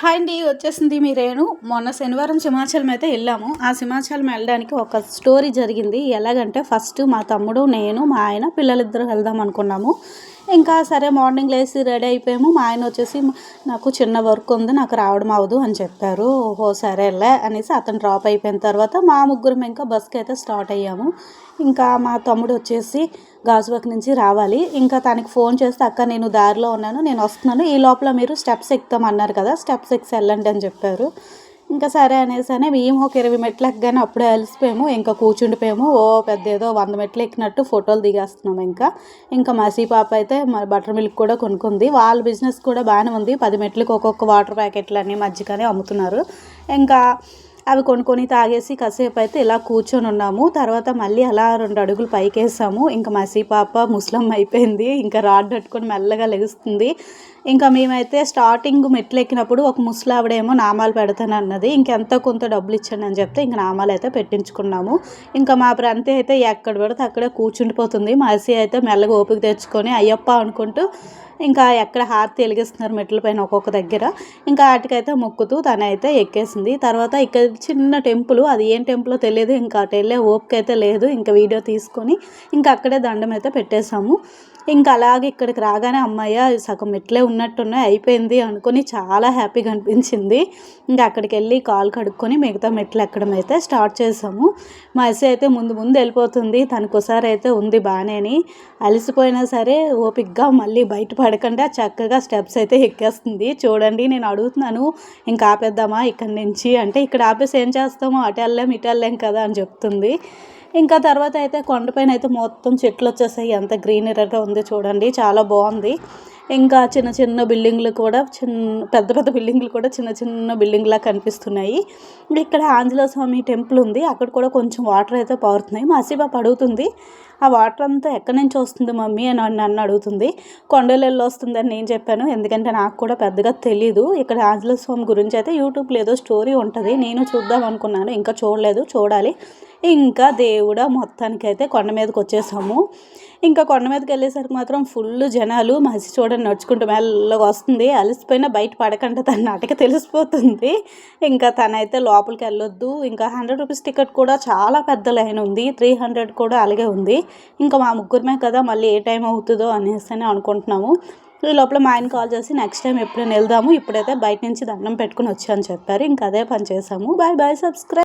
Hi అండి, వచ్చేసింది మీ రేణు. మొన్న శనివారం సింహాచలం అయితే వెళ్ళాము. ఆ సింహాచలం వెళ్ళడానికి ఒక స్టోరీ జరిగింది. ఎలాగంటే ఫస్ట్ మా తమ్ముడు, నేను, మా ఆయన, పిల్లలిద్దరూ వెళ్దాం అనుకున్నాము. ఇంకా సరే మార్నింగ్ లేసి రెడీ అయిపోయాము. మా ఆయన వచ్చేసి నాకు చిన్న వర్క్ ఉంది, నాకు రావడం అవ్వదు అని చెప్పారు. ఓహో సరేలే అనేసి అతను డ్రాప్ అయిపోయిన తర్వాత మా ముగ్గురం ఇంకా బస్కి అయితే స్టార్ట్ అయ్యాము. ఇంకా మా తమ్ముడు వచ్చేసి గాజువాక నుంచి రావాలి. ఇంకా తనకి ఫోన్ చేస్తే అక్క నేను దారిలో ఉన్నాను, నేను వస్తున్నాను, ఈ లోపల మీరు స్టెప్స్ ఎక్కుతామన్నారు కదా, స్టెప్స్ ఎక్కి వెళ్ళండి అని చెప్పారు. ఇంకా సరే అనేసి మేము ఒక 20 మెట్లు ఎక్కగానే అప్పుడే అలసిపోయాము. ఇంకా కూర్చుండిపోయాము. ఓ పెద్ద ఏదో 100 మెట్లు ఎక్కినట్టు ఫోటోలు దిగేస్తున్నాము. ఇంకా మసీ పాప అయితే బటర్ మిల్క్ కూడా కొనుక్కుంది. వాళ్ళ బిజినెస్ కూడా బాగానే ఉంది. 10 మెట్లకి ఒక్కొక్క వాటర్ ప్యాకెట్లు అన్నీ మజ్జిగని అమ్ముతున్నారు. ఇంకా అవి కొనుక్కొని తాగేసి కాసేపు అయితే ఇలా కూర్చొని ఉన్నాము. తర్వాత మళ్ళీ అలా 2 అడుగులు పైకేసాము. ఇంకా మసీ పాప ముసలమ్మ అయిపోయింది. ఇంకా రాడ్ పట్టుకొని మెల్లగా లెగుస్తుంది. ఇంకా మేమైతే స్టార్టింగ్ మెట్లు ఎక్కినప్పుడు ఒక ముసలావిడేమో నామాలు పెడతానన్నది. ఇంకెంత కొంత డబ్బులు ఇచ్చానని చెప్తే ఇంక నామాలు అయితే పెట్టించుకున్నాము. ఇంకా మా ప్రాంతి అయితే ఎక్కడ పడితే అక్కడే కూర్చుండిపోతుంది. మసి అయితే మెల్లగా ఓపిక తెచ్చుకొని అయ్యప్ప అనుకుంటూ ఇంకా ఎక్కడ హారతి వెలిగిస్తున్నారు మెట్ల పైన ఒక్కొక్క దగ్గర, ఇంకా వాటికైతే మొక్కుతూ తనైతే ఎక్కేసింది. తర్వాత ఇక్కడ చిన్న టెంపుల్, అది ఏం టెంపులో తెలియదు. ఇంకా అటు వెళ్ళే ఓపిక అయితే లేదు. ఇంకా వీడియో తీసుకొని ఇంకా అక్కడే దండం అయితే పెట్టేశాము. ఇంకా అలాగే ఇక్కడికి రాగానే అమ్మయ్య సగం మెట్లే ఉన్నట్టున్నాయి, అయిపోయింది అనుకొని చాలా హ్యాపీగా అనిపించింది. ఇంకా అక్కడికి వెళ్ళి కాలు కడుక్కొని మిగతా మెట్లు ఎక్కడం అయితే స్టార్ట్ చేసాము. మా అసి అయితే ముందు వెళ్ళిపోతుంది. తనకోసారి అయితే ఉంది బాగానేని, అలసిపోయినా సరే ఓపిక్గా మళ్ళీ బయట పడకుండా చక్కగా స్టెప్స్ అయితే ఎక్కేస్తుంది. చూడండి, నేను అడుగుతున్నాను ఇంకా ఆపేద్దామా ఇక్కడి నుంచి అంటే, ఇక్కడ ఆపేసి ఏం చేస్తామో అటు వెళ్ళాం ఇటు వెళ్ళాం కదా అని చెప్తుంది. ఇంకా తర్వాత అయితే కొండపైన అయితే మొత్తం చెట్లు వచ్చేసాయి. ఎంత గ్రీనరీగా ఉంది చూడండి, చాలా బాగుంది. ఇంకా చిన్న చిన్న బిల్డింగ్లు కూడా పెద్ద పెద్ద బిల్డింగ్లు కూడా చిన్న చిన్న బిల్డింగ్లా కనిపిస్తున్నాయి. ఇక్కడ ఆంజనేయ స్వామి టెంపుల్ ఉంది, అక్కడ కూడా కొంచెం వాటర్ అయితే పారుతున్నాయి. మా అసిబాబు అడుగుతుంది ఆ వాటర్ అంతా ఎక్కడి నుంచి వస్తుంది మమ్మీ అని నన్ను అడుగుతుంది. కొండలలో వస్తుందని నేను చెప్పాను, ఎందుకంటే నాకు కూడా పెద్దగా తెలీదు. ఇక్కడ ఆంజనేయ స్వామి గురించి అయితే యూట్యూబ్లో ఏదో స్టోరీ ఉంటుంది, నేను చూద్దాం అనుకున్నాను, ఇంకా చూడలేదు, చూడాలి. ఇంకా దేవుడా మొత్తానికైతే కొండ మీదకి వచ్చేసాము. ఇంకా కొండ మీదకి వెళ్ళేసరికి మాత్రం ఫుల్ జనాలు. మసి చూడండి నడుచుకుంటూ మెల్లగా వస్తుంది. అలసిపోయినా బయట పడకంటే తన నాటికి తెలిసిపోతుంది. ఇంకా తనైతే లోపలికి వెళ్ళొద్దు. ఇంకా 100 రూపీస్ టికెట్ కూడా చాలా పెద్ద లైన్ ఉంది, 300 కూడా అలాగే ఉంది. ఇంకా మా ముగ్గురమే కదా, మళ్ళీ ఏ టైం అవుతుందో అనేసి అనుకుంటున్నాము. ఈ లోపల మా ఆయన కాల్ చేసి నెక్స్ట్ టైం ఎప్పుడైనా వెళ్దాము, ఇప్పుడైతే బయట నుంచి దండం పెట్టుకుని వచ్చాను చెప్పారు. ఇంకా అదే పని చేసాము. Bye bye, subscribe.